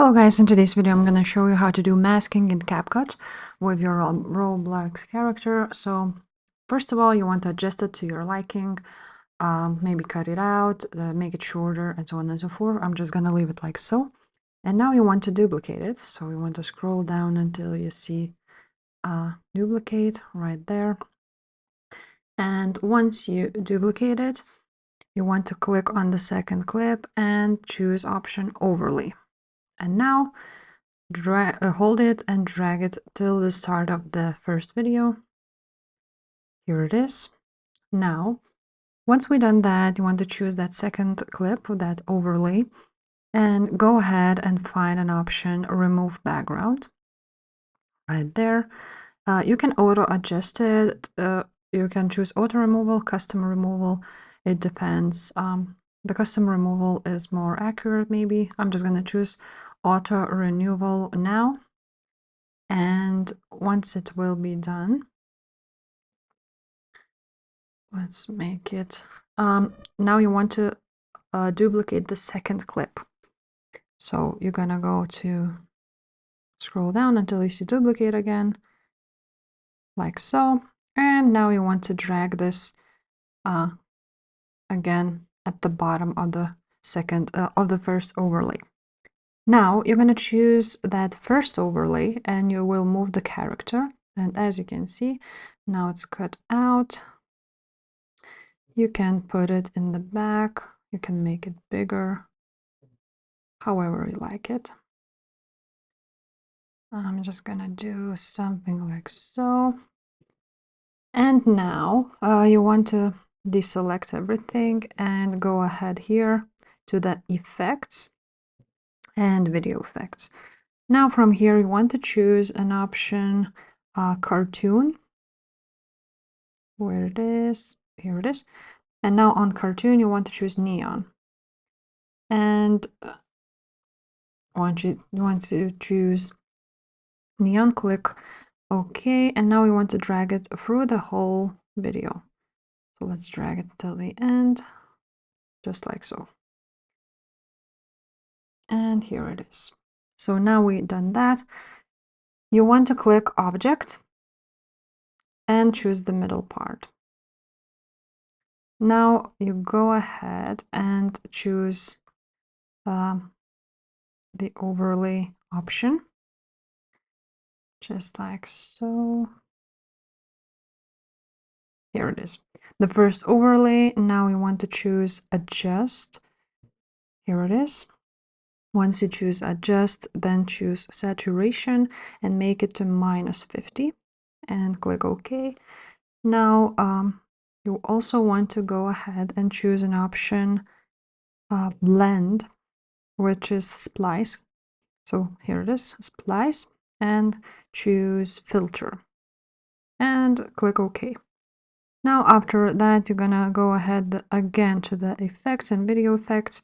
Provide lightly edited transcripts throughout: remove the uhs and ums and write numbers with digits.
Hello guys, in today's video I'm going to show you how to do masking in CapCut with your Roblox character. So first of all, you want to adjust it to your liking, maybe cut it out, make it shorter, and so on and so forth. I'm just going to leave it like so. And now you want to duplicate it. So you want to scroll down until you see duplicate right there. And once you duplicate it, you want to click on the second clip and choose option overlay. And now hold it and drag it till the start of the first video. Here it is. Now, once we've done that, you want to choose that second clip, that overlay, and go ahead and find an option, remove background, right there. You can auto adjust it. You can choose auto removal, custom removal. It depends. The custom removal is more accurate, maybe. I'm just going to choose auto renewal now. And once it will be done, let's make it, now you want to duplicate the second clip. So you're gonna go to scroll down until you see duplicate again, like so. And now you want to drag this again at the bottom of the first overlay. Now you're gonna choose that first overlay and you will move the character. And as you can see, now it's cut out. You can put it in the back, you can make it bigger, however you like it. I'm just gonna do something like so. And now you want to deselect everything and go ahead here to the effects and video effects. Now from here you want to choose an option, cartoon, where it is, here it is. And now on cartoon you want to choose neon. And you want to choose neon, click OK, and now we want to drag it through the whole video. So let's drag it till the end, just like so. And here it is. So now we've done that. You want to click object and choose the middle part. Now you go ahead and choose the overlay option, just like so. Here it is. The first overlay. Now we want to choose adjust. Here it is. Once you choose adjust, then choose saturation and make it to -50 and click OK. Now you also want to go ahead and choose an option, blend, which is splice. So here it is, splice, and choose filter and click OK. Now after that, you're gonna go ahead again to the effects and video effects,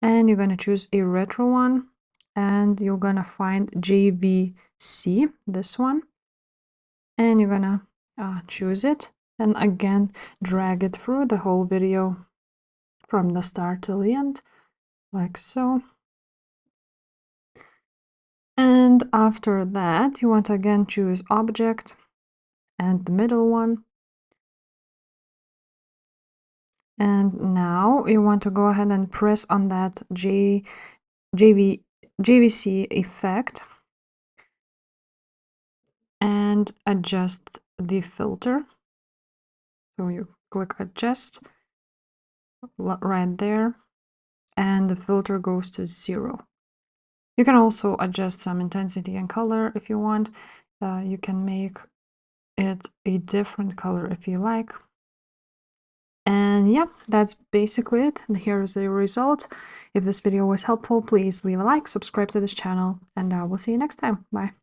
and you're gonna choose a retro one, and you're gonna find JVC, this one, and you're gonna choose it, and again drag it through the whole video from the start till the end, like so. And after that, you want to again choose object and the middle one. And now you want to go ahead and press on that JVC effect and adjust the filter. So you click adjust right there, and the filter goes to 0. You can also adjust some intensity and color if you want. You can make it a different color if you like. And yeah, that's basically it. And here's the result. If this video was helpful, please leave a like, subscribe to this channel, and we'll see you next time. Bye.